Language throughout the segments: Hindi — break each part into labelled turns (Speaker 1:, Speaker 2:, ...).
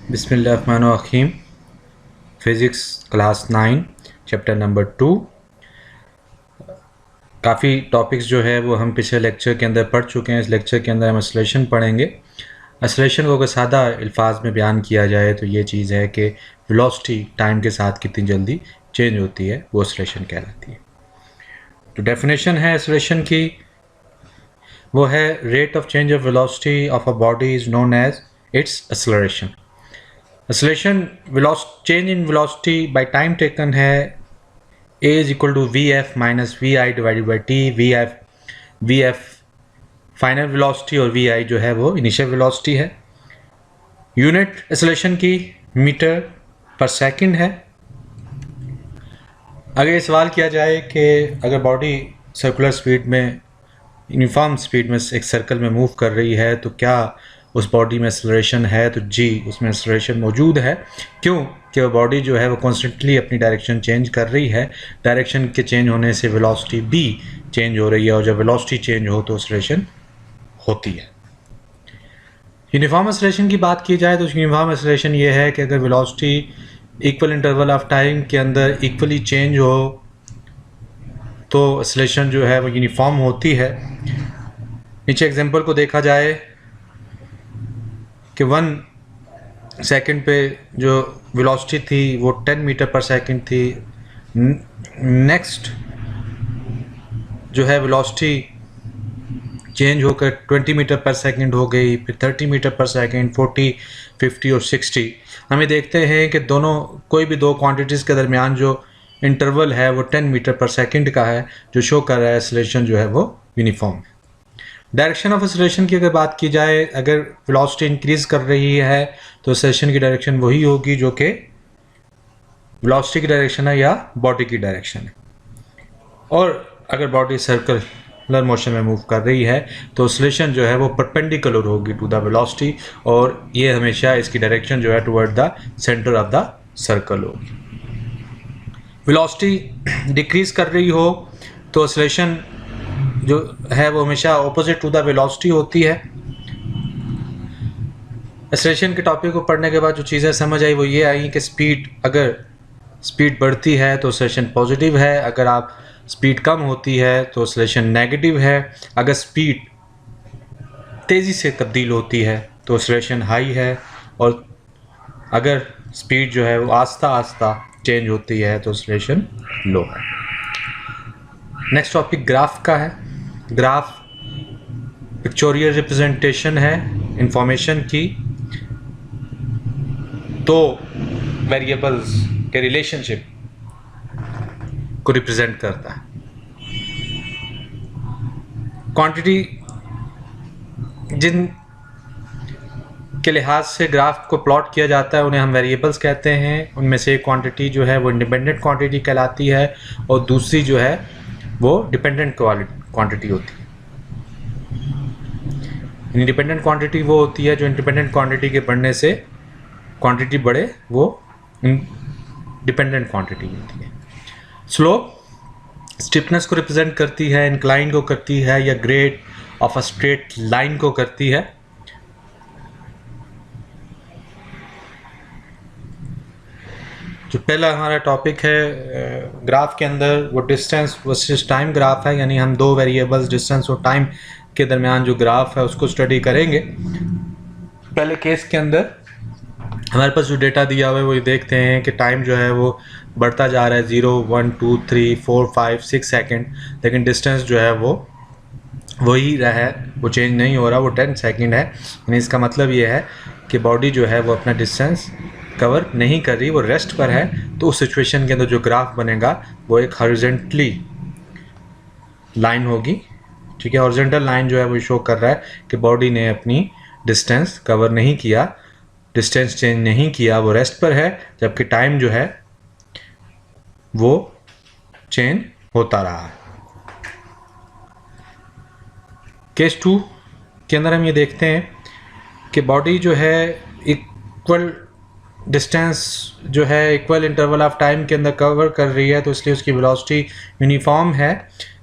Speaker 1: बिस्मिल्लाहिर्रहमानिर्रहीम। Physics class 9 chapter number 2। काफ़ी टॉपिक्स जो है वो हम पिछले लेक्चर के अंदर पढ़ चुके हैं। इस लेक्चर के अंदर हम एक्सेलरेशन पढ़ेंगे। एक्सेलरेशन को अगर सादा अल्फाज में बयान किया जाए तो ये चीज़ है कि वेलोसिटी टाइम के साथ कितनी जल्दी चेंज होती है, वो एक्सेलरेशन कहलाती है। तो डेफिनेशन है एक्सेलरेशन की, वो है rate of change of velocity of a body is known as its acceleration. Acceleration change in velocity by time taken है a is equal to vf minus vi divided by t। vf final velocity और vi जो है वो इनिशियल वेलोसिटी है। यूनिट एक्सेलरेशन की मीटर पर सेकंड है। अगर ये सवाल किया जाए कि अगर बॉडी सर्कुलर स्पीड में यूनिफॉर्म स्पीड में एक सर्कल में मूव कर रही है तो क्या उस बॉडी में एक्सेलरेशन है, तो जी उसमें एक्सेलरेशन मौजूद है। क्यों कि वो बॉडी जो है वो कॉन्स्टेंटली अपनी डायरेक्शन चेंज कर रही है। डायरेक्शन के चेंज होने से वेलोसिटी भी चेंज हो रही है, और जब वेलोसिटी चेंज हो तो एक्सेलरेशन होती है। यूनिफॉर्म एक्सेलरेशन की बात की जाए तो यूनिफॉर्म एक्सेलरेशन ये है कि अगर velocity equal interval of time के अंदर इक्वली चेंज हो तो एक्सेलरेशन जो है वो यूनिफॉर्म होती है। नीचे एग्जांपल को देखा जाए कि 1 सेकंड पे जो वेलोसिटी थी वो 10 मीटर पर सेकंड थी। नेक्स्ट जो है वेलोसिटी चेंज होकर 20 मीटर पर सेकंड हो गई, फिर 30 मीटर पर सेकंड, 40, 50 और 60। हमें देखते हैं कि दोनों कोई भी दो क्वांटिटीज़ के दरमियान जो इंटरवल है वो 10 मीटर पर सेकंड का है, जो शो कर रहा है एक्सेलरेशन जो है वो यूनिफॉर्म है। डायरेक्शन ऑफ एक्सेलरेशन की अगर बात की जाए, अगर वेलोसिटी इंक्रीज कर रही है तो एक्सेलरेशन की डायरेक्शन वही होगी जो कि वेलोसिटी की डायरेक्शन है या बॉडी की डायरेक्शन है। और अगर बॉडी सर्कुलर मोशन में मूव कर रही है तो एक्सेलरेशन जो है वो परपेंडिकुलर होगी टू द वेलोसिटी, और ये हमेशा इसकी डायरेक्शन जो है toward the centre of the circle होगी। वेलोसिटी डिक्रीज कर रही हो तो एक्सेलरेशन जो है वो हमेशा ऑपोजिट टू द वेलोसिटी होती है। एक्सेलरेशन के टॉपिक को पढ़ने के बाद जो चीज़ें समझ आई वो ये आई कि अगर स्पीड बढ़ती है तो एक्सेलरेशन पॉजिटिव है, अगर आप स्पीड कम होती है तो एक्सेलरेशन नेगेटिव है। अगर स्पीड तेज़ी से तब्दील होती है तो एक्सेलरेशन हाई है, और अगर स्पीड जो है वो आस्ता आस्ता चेंज होती है तो एक्सेलरेशन लो है। नेक्स्ट टॉपिक ग्राफ का है। ग्राफ पिक्चोरियल रिप्रेजेंटेशन है इंफॉर्मेशन की, दो वेरिएबल्स के रिलेशनशिप को रिप्रेजेंट करता है। क्वांटिटी जिन के लिहाज से ग्राफ को प्लॉट किया जाता है उन्हें हम वेरिएबल्स कहते हैं। उनमें से एक क्वांटिटी जो है वो इंडिपेंडेंट क्वांटिटी कहलाती है, और दूसरी जो है वो डिपेंडेंट क्वांटिटी होती है। इंडिपेंडेंट क्वांटिटी वो होती है जो इंडिपेंडेंट क्वांटिटी के बढ़ने से क्वांटिटी बढ़े, वो डिपेंडेंट क्वांटिटी होती है। स्लोप स्टिफनेस को रिप्रेजेंट करती है, इंक्लाइन को करती है, या grade of a straight line को करती है। जो पहला हमारा टॉपिक है ग्राफ के अंदर वो डिस्टेंस वर्सेस टाइम ग्राफ है, यानी हम दो वेरिएबल्स डिस्टेंस और टाइम के दरमियान जो ग्राफ है उसको स्टडी करेंगे। पहले केस के अंदर हमारे पास जो डेटा दिया हुआ है वो ये देखते हैं कि टाइम जो है वो बढ़ता जा रहा है 0, 1, 2, 3, 4, 5, 6 सेकेंड, लेकिन डिस्टेंस जो है वो वही रहा है, वो चेंज नहीं हो रहा, वो 10 सेकेंड है। यानी इसका मतलब ये है कि बॉडी जो है वो अपना डिस्टेंस कवर नहीं कर रही, वो रेस्ट पर है। तो उस सिचुएशन के अंदर जो ग्राफ बनेगा वो एक हॉरिजॉन्टली लाइन होगी, ठीक है। हॉरिजॉन्टल लाइन जो है वो शो कर रहा है कि बॉडी ने अपनी डिस्टेंस कवर नहीं किया, डिस्टेंस चेंज नहीं किया, वो रेस्ट पर है, जबकि टाइम जो है वो चेंज होता रहा है। केस 2 के अंदर हम ये देखते हैं कि बॉडी जो है इक्वल डिस्टेंस जो है इक्वल इंटरवल ऑफ टाइम के अंदर कवर कर रही है, तो इसलिए उसकी वेलोसिटी यूनिफॉर्म है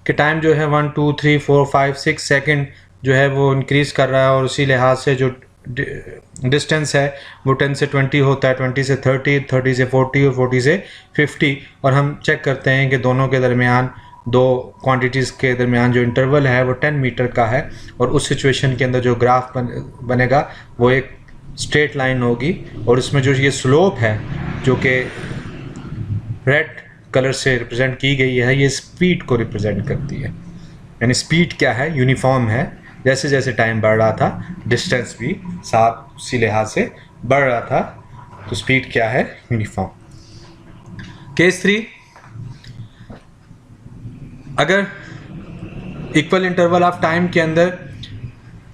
Speaker 1: कि टाइम जो है 1, 2, 3, 4, 5, 6 सेकंड जो है वो इंक्रीज़ कर रहा है, और उसी लिहाज से जो डिस्टेंस है वो 10 से 20 होता है, 20 से 30, 30 से 40 और 40 से 50, और हम चेक करते हैं कि दोनों के दरमियान, दो क्वांटिटीज़ के दरमियान जो इंटरवल है वो 10 मीटर का है, और उस सिचुएशन के अंदर जो ग्राफ बनेगा वो एक स्ट्रेट लाइन होगी, और इसमें जो ये स्लोप है जो कि रेड कलर से रिप्रेजेंट की गई है, ये स्पीड को रिप्रेजेंट करती है। यानी स्पीड क्या है, यूनिफॉर्म है, जैसे जैसे टाइम बढ़ रहा था डिस्टेंस भी साथ उसी लिहाज से बढ़ रहा था, तो स्पीड क्या है, यूनिफॉर्म। केस 3, अगर इक्वल इंटरवल ऑफ टाइम के अंदर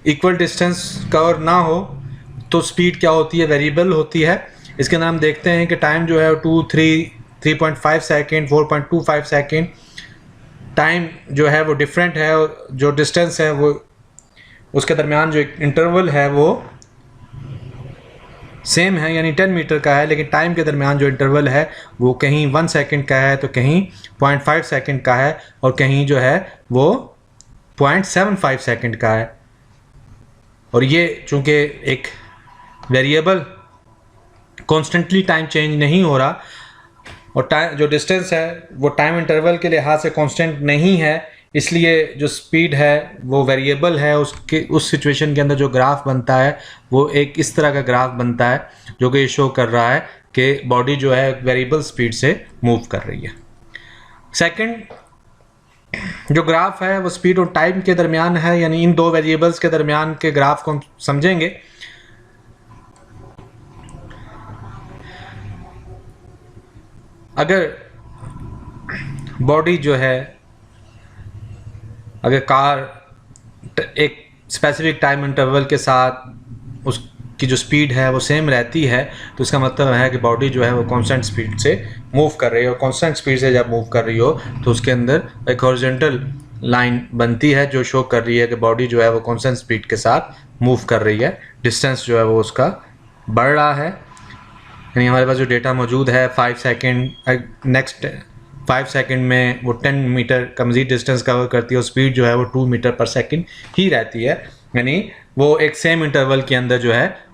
Speaker 1: इक्वल डिस्टेंस कवर ना हो तो स्पीड क्या होती है, वेरिएबल होती है। इसके अंदर हम देखते हैं कि टाइम जो है 2, 3, 3.5 सेकेंड, 4.25 सेकेंड, टाइम जो है वो डिफरेंट है, और जो डिस्टेंस है वो उसके दरमियान जो इंटरवल है वो सेम है, यानी 10 मीटर का है, लेकिन टाइम के दरमियान जो इंटरवल है वो कहीं 1 सेकंड का है, तो कहीं 0.5 सेकंड का है, और कहीं जो है वो 0.75 सेकंड का है। और ये चूँकि एक वेरिएबल कॉन्स्टेंटली टाइम चेंज नहीं हो रहा, और टाइम जो डिस्टेंस है वो टाइम इंटरवल के लिहाज से कांस्टेंट नहीं है, इसलिए जो स्पीड है वो वेरिएबल है। उसके उस सिचुएशन के अंदर जो ग्राफ बनता है वो एक इस तरह का ग्राफ बनता है जो कि शो कर रहा है कि बॉडी जो है वेरिएबल स्पीड से मूव कर रही है। सेकंड जो ग्राफ है वो स्पीड और टाइम के दरमियान है, यानी इन दो वेरिएबल्स के दरमियान के ग्राफ को हम समझेंगे। अगर बॉडी जो है, अगर कार एक स्पेसिफिक टाइम इंटरवल के साथ उसकी जो स्पीड है वो सेम रहती है, तो इसका मतलब है कि बॉडी जो है वो कांस्टेंट स्पीड से मूव कर रही है, और कांस्टेंट स्पीड से जब मूव कर रही हो तो उसके अंदर एक हॉरिजॉन्टल लाइन बनती है जो शो कर रही है कि बॉडी जो है वो कांस्टेंट स्पीड के साथ मूव कर रही है, डिस्टेंस जो है वो उसका बढ़ रहा है। यानी हमारे पास जो डेटा मौजूद है 5 सेकेंड, नेक्स्ट 5 सेकंड में वो 10 मीटर का मज़ीद डिस्टेंस कवर करती है, और स्पीड जो है वो 2 मीटर पर सेकंड ही रहती है, यानी वो एक सेम इंटरवल के अंदर जो है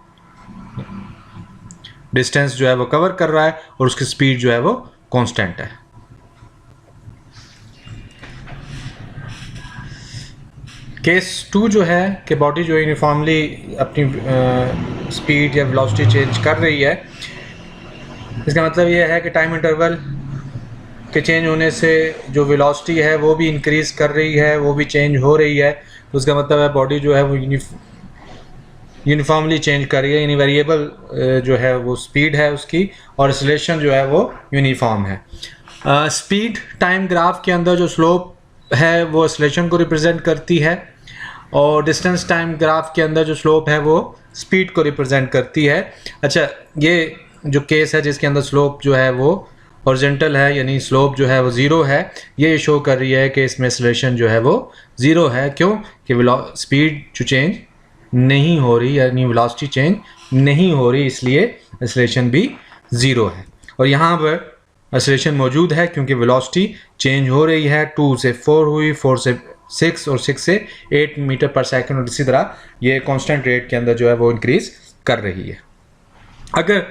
Speaker 1: डिस्टेंस जो है वो कवर कर रहा है, और उसकी स्पीड जो है वो कांस्टेंट है। केस 2 जो है कि बॉडी जो यूनिफॉर्मली अपनी स्पीड या वेलोसिटी चेंज कर रही है, इसका मतलब ये है कि टाइम इंटरवल के चेंज होने से जो वेलोसिटी है वो भी इंक्रीज़ कर रही है, वो भी चेंज हो रही है, तो उसका मतलब है बॉडी जो है वो यूनिफॉर्मली चेंज कर रही है, यानी वेरिएबल जो है वो स्पीड है उसकी, और एक्सेलरेशन जो है वो यूनिफॉर्म है। स्पीड टाइम ग्राफ के अंदर जो स्लोप है वो एक्सेलरेशन को रिप्रेजेंट करती है, और डिस्टेंस टाइम ग्राफ के अंदर जो स्लोप है वो स्पीड को रिप्रेजेंट करती है। अच्छा, ये जो केस है जिसके अंदर स्लोप जो है वो हॉरिजॉन्टल है, यानी स्लोप जो है वो 0 है, ये शो कर रही है कि इसमें एक्सेलरेशन जो है वो 0 है। क्यों? कि स्पीड जो चेंज नहीं हो रही, यानी वेलोसिटी चेंज नहीं हो रही, इसलिए एक्सेलरेशन भी 0 है। और यहाँ पर एक्सेलरेशन मौजूद है क्योंकि वेलोसिटी चेंज हो रही है, 2 से 4 हुई, 4 से 6 और 6 से 8 मीटर पर सेकंड, और इसी तरह ये कांस्टेंट रेट के अंदर जो है वो इंक्रीज कर रही है। अगर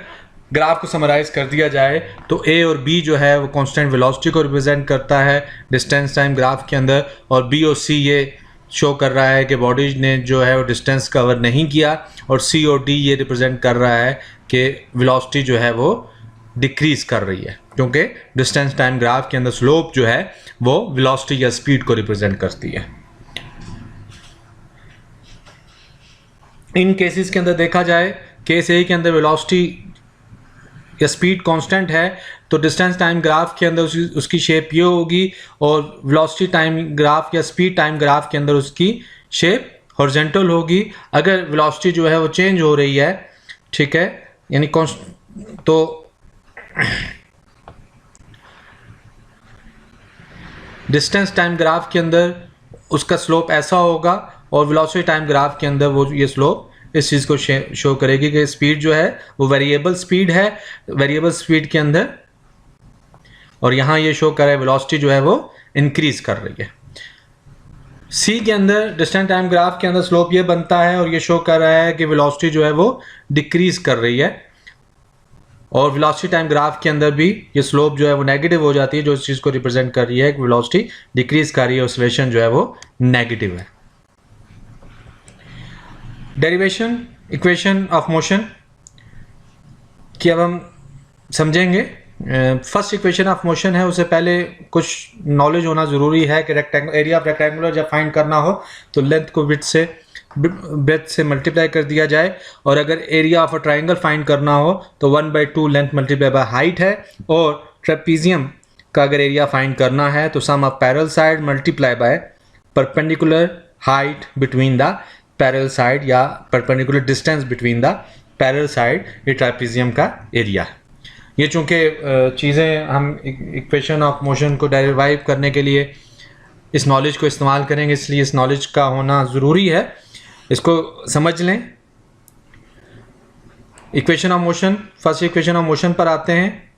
Speaker 1: ग्राफ को समराइज कर दिया जाए तो ए और बी जो है वो कांस्टेंट वेलोसिटी को रिप्रेजेंट करता है डिस्टेंस टाइम ग्राफ के अंदर, और बी और सी ये शो कर रहा है कि बॉडी ने जो है वो डिस्टेंस कवर नहीं किया, और सी और डी ये रिप्रेजेंट कर रहा है कि वेलोसिटी जो है वो डिक्रीज कर रही है, क्योंकि डिस्टेंस टाइम ग्राफ के अंदर स्लोप जो है वो वेलोसिटी या स्पीड को रिप्रेजेंट करती है। इन केसेस के अंदर देखा जाए, केस ए के अंदर वेलोसिटी या स्पीड कांस्टेंट है तो डिस्टेंस टाइम ग्राफ के अंदर उसकी शेप ये होगी, और वेलोसिटी टाइम ग्राफ या स्पीड टाइम ग्राफ के अंदर उसकी शेप हॉरिजॉन्टल होगी। अगर वेलोसिटी जो है वो चेंज हो रही है, ठीक है, यानी तो डिस्टेंस टाइम ग्राफ के अंदर उसका स्लोप ऐसा होगा, और वेलोसिटी टाइम ग्राफ के अंदर वो ये स्लोप इस चीज़ को शो करेगी कि स्पीड जो है वो वेरिएबल स्पीड है, वेरिएबल स्पीड के अंदर, और यहाँ ये शो कर रहा है वेलोसिटी जो है वो इंक्रीज कर रही है। सी के अंदर डिस्टेंस टाइम ग्राफ के अंदर स्लोप ये बनता है और ये शो कर रहा है कि वेलोसिटी जो है वो डिक्रीज कर रही है, और वेलोसिटी टाइम ग्राफ के अंदर भी ये स्लोप जो है वो नेगेटिव हो जाती है, जो इस चीज़ को रिप्रेजेंट कर रही है कि वेलोसिटी डिक्रीज कर रही है, ऑसिलेशन जो है वो नेगेटिव है। डेरिवेशन इक्वेशन ऑफ मोशन की अब हम समझेंगे। फर्स्ट इक्वेशन ऑफ मोशन है, उससे पहले कुछ नॉलेज होना ज़रूरी है कि रेक्टेंगल एरिया ऑफ रेक्टेंगुलर जब फाइंड करना हो तो लेंथ को ब्रेथ से मल्टीप्लाई कर दिया जाए, और अगर area of a triangle find करना हो तो 1/2 लेंथ मल्टीप्लाई बाय हाइट है, और ट्रेपीजियम का अगर एरिया फाइंड करना है तो sum of parallel side multiply by perpendicular height between the parallel side या perpendicular distance between the parallel side, ये ट्रेपीजियम का एरिया है। ये चूँकि चीज़ें हम इक्वेशन ऑफ मोशन को डेरिवाइव करने के लिए इस नॉलेज को इस्तेमाल करेंगे, इसलिए इस नॉलेज का होना ज़रूरी है, इसको समझ लें। Equation of motion, first equation of motion पर आते हैं।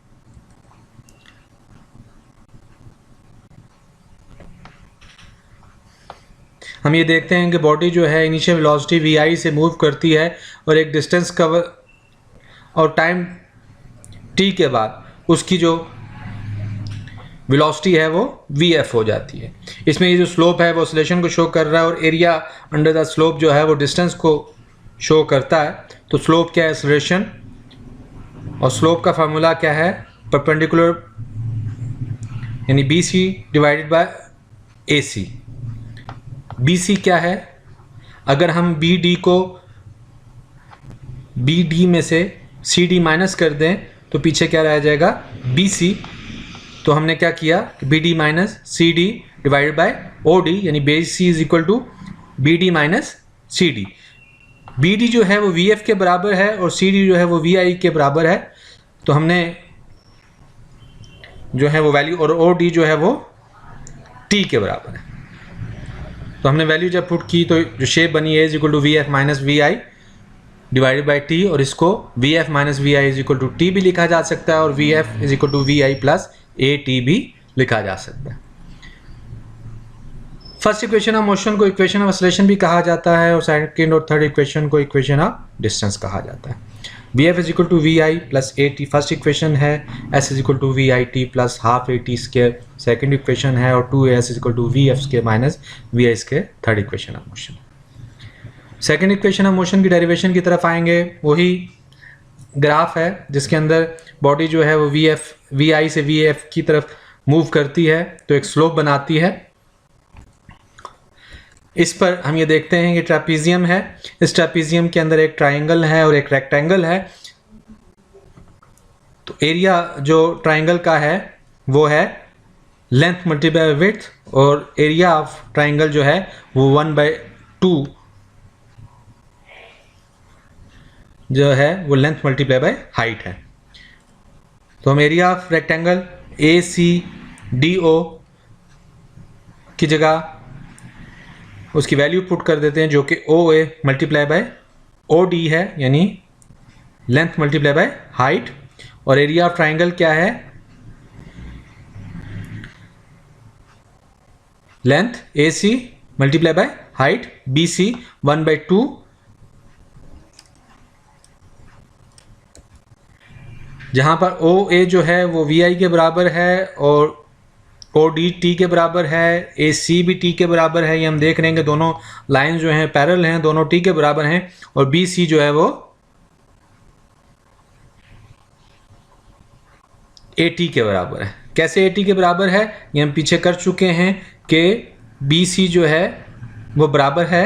Speaker 1: हम ये देखते हैं कि बॉडी जो है इनिशियल वेलोसिटी vi से मूव करती है और एक डिस्टेंस कवर और टाइम t के बाद उसकी जो वेलोसिटी है वो vf हो जाती है। इसमें ये जो स्लोप है वो ऑसिलेशन को शो कर रहा है, और एरिया अंडर द स्लोप जो है वो डिस्टेंस को शो करता है। तो स्लोप क्या है? एक्सेलरेशन। और स्लोप का फार्मूला क्या है? परपेंडिकुलर यानी BC divided by AC। BC क्या है? अगर हम BD में से CD माइनस कर दें तो पीछे क्या रह जाएगा? BC। तो हमने क्या किया? BD minus CD divided by OD, यानी BC is equal to BD minus CD। BD जो है वो VF के बराबर है और CD जो है वो VI के बराबर है। तो हमने जो है वो वैल्यू, और OD जो है वो T के बराबर है। तो हमने वैल्यू जब पुट की तो जो शेप बनी है is equal to VF minus VI divided by T, और इसको VF minus VI is equal to T भी लिखा जा सकता है, और VF is equal to VI plus AT भी लिखा जा सकता है। फर्स्ट इक्वेशन ऑफ मोशन को इक्वेशन ऑफ एक्सेलरेशन भी कहा जाता है, और सेकंड और थर्ड इक्वेशन को इक्वेशन ऑफ डिस्टेंस कहा जाता है। VF is equal to VI plus AT first equation है, S is equal to VIT plus half AT square second equation है, और 2AS is equal to VF square minus VI square third equation of motion. Second equation of motion की डेरिवेशन की तरफ आएंगे। वही ग्राफ है जिसके अंदर बॉडी जो है वो VI से VF की तरफ मूव करती है, तो एक स्लोप बनाती है। इस पर हम ये देखते हैं कि ट्रेपीजियम है, इस ट्रेपीजियम के अंदर एक ट्राइंगल है और एक रेक्टेंगल है। तो एरिया जो ट्राइंगल का है वो है लेंथ मल्टीप्लाई विड्थ, और एरिया ऑफ ट्राइंगल जो है वो 1/2 जो है वो लेंथ मल्टीप्लाई बाय हाइट है। तो हम एरिया ऑफ रेक्टेंगल ACDO की जगह उसकी वैल्यू पुट कर देते हैं, जो कि OA मल्टीप्लाई बाय OD है, यानी लेंथ मल्टीप्लाई बाय हाइट। और एरिया ऑफ ट्राइंगल क्या है? Length AC multiply by height BC 1/2, जहां पर OA जो है वो VI के बराबर है और OD T के बराबर है, AC भी T के बराबर है। ये हम देख रहे हैं कि दोनों लाइन जो हैं पैरेलल हैं, दोनों T के बराबर हैं, और BC जो है वो AT के बराबर है। कैसे AT के बराबर है ये हम पीछे कर चुके हैं कि BC जो है वो बराबर है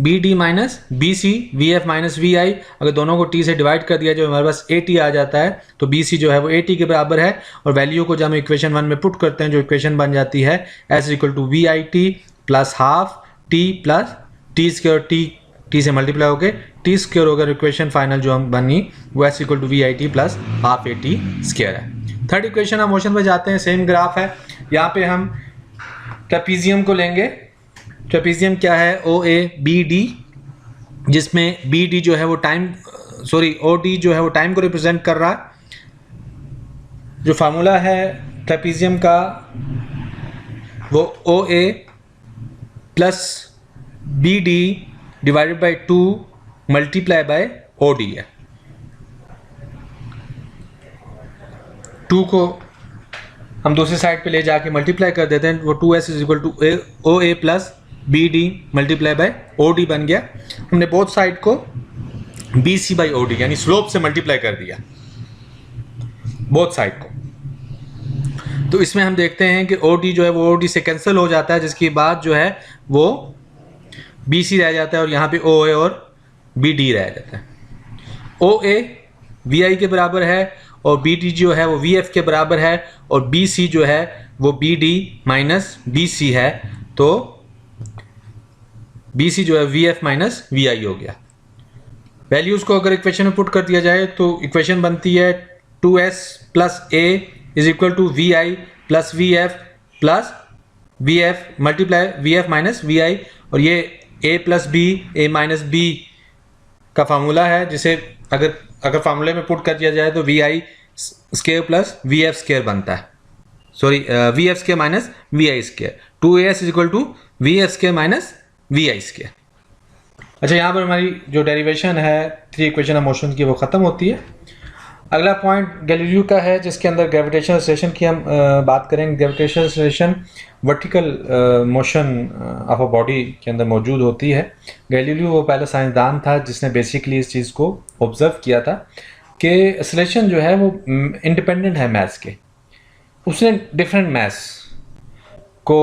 Speaker 1: BD minus BC VF minus VI। अगर दोनों को T से डिवाइड कर दिया जो हमारे पास AT आ जाता है, तो BC जो है वो AT के बराबर है। और वैल्यू को जब हम इक्वेशन 1 में पुट करते हैं, जो इक्वेशन बन जाती है S equal to VIT plus half T plus T square, T से मल्टीप्लाई होकर T स्क्वायर होकर इक्वेशन फाइनल जो हम बनी वो S equal to VIT plus half AT square है। थर्ड इक्वेशन ऑफ मोशन पर जाते हैं। सेम ग्राफ है, यहाँ पे हम ट्रेपीजियम को लेंगे। ट्रेपीजियम क्या है? OABD, जिसमें BD जो है वो OD जो है वो टाइम को रिप्रेजेंट कर रहा है। जो फार्मूला है ट्रेपीजियम का वो O A plus B D divided by 2 multiply by O D है। 2 को हम दूसरी साइड पे ले जाके मल्टीप्लाई कर देते हैं, वो 2s is equal to O A plus B D multiply by O D बन गया। हमने बोथ साइड को B C by O D यानी स्लोप से मल्टीप्लाई कर दिया बोथ साइड को। तो इसमें हम देखते हैं कि ओ डी जो है वो ओ डी से कैंसिल हो जाता है, जिसके बाद जो है वो बी सी रह जाता है और यहाँ पे ओ ए और बी डी रह जाता है। ओ ए वी आई के बराबर है और बी डी जो है वो वी एफ के बराबर है और बी सी जो है वो B D minus B C है, तो बी सी जो है V F minus V I हो गया। वैल्यूज़ को अगर इक्वेशन में पुट कर दिया जाए तो इक्वेशन बनती है 2s plus A is equal to V I plus V F multiply V F minus V I, और ये a plus B A minus B का फार्मूला है, जिसे अगर फार्मूले में पुट कर दिया जाए तो V I square plus V F square बनता है, sorry V F square minus V I square. 2as is equal to V F square minus V I square. अच्छा, यहाँ पर हमारी जो डेरिवेशन है 3 इक्वेशन ऑफ मोशन की वो ख़त्म होती है। अगला पॉइंट गैलीलियो का है, जिसके अंदर ग्रेविटेशनल एक्सेलरेशन की हम बात करेंगे। Gravitational acceleration vertical motion of a body के अंदर मौजूद होती है। गैलीलियो वो पहला साइंसदान था जिसने बेसिकली इस चीज़ को ऑब्जर्व किया था कि एक्सेलरेशन जो है वो इंडिपेंडेंट है मैस के। उसने डिफरेंट मैस को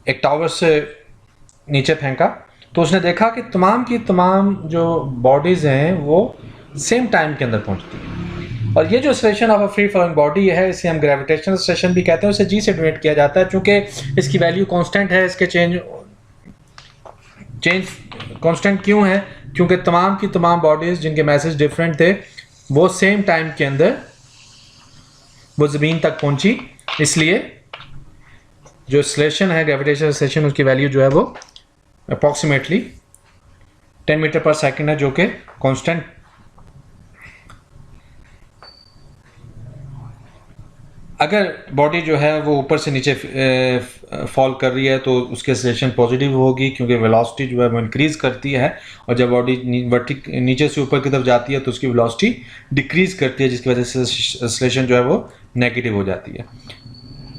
Speaker 1: एक टावर से नीचे फेंका तो उसने देखा कि तमाम की तमाम जो बॉडीज़ हैं वो सेम टाइम के अंदर पहुंचती हैं। और ये जो acceleration of a free flowing body है, इसे हम ग्रेविटेशनल एक्सेलरेशन भी कहते हैं। उसे जी से डिनोट किया जाता है, चूँकि इसकी वैल्यू कांस्टेंट है। इसके चेंज कांस्टेंट क्यों है? क्योंकि तमाम की तमाम बॉडीज़ जिनके मैसेज डिफरेंट थे वो सेम टाइम के अंदर वो ज़मीन तक पहुंची, इसलिए जो एक्सेलरेशन है ग्रेविटेशनल एक्सेलरेशन उसकी वैल्यू जो है वो अप्रॉक्सीमेटली 10 मीटर पर सेकंड है, जो कि कांस्टेंट। अगर बॉडी जो है वो ऊपर से नीचे फॉल कर रही है तो उसकी एक्सेलरेशन पॉजिटिव होगी, क्योंकि वेलोसिटी जो है वो इंक्रीज करती है, और जब बॉडी नीचे से ऊपर की तरफ जाती है तो उसकी वेलोसिटी डिक्रीज करती है, जिसकी वजह से एक्सेलरेशन जो है वो नेगेटिव हो जाती है।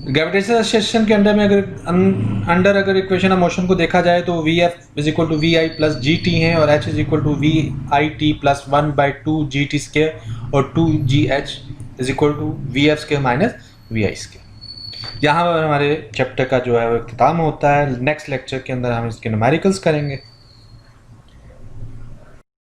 Speaker 1: ग्रेविटेशनल एक्सेलरेशन के अंडर में अगर इक्वेशन ऑफ मोशन को देखा जाए तो V F is equal to V I plus G T है, और H is equal to V I T plus 1/2 G T square, और 2 G H is equal to V F square minus V I square. यहाँ पर हमारे चैप्टर का जो है वो इख्तिताम होता है। नेक्स्ट लेक्चर के अंदर हम इसके न्यूमेरिकल्स करेंगे।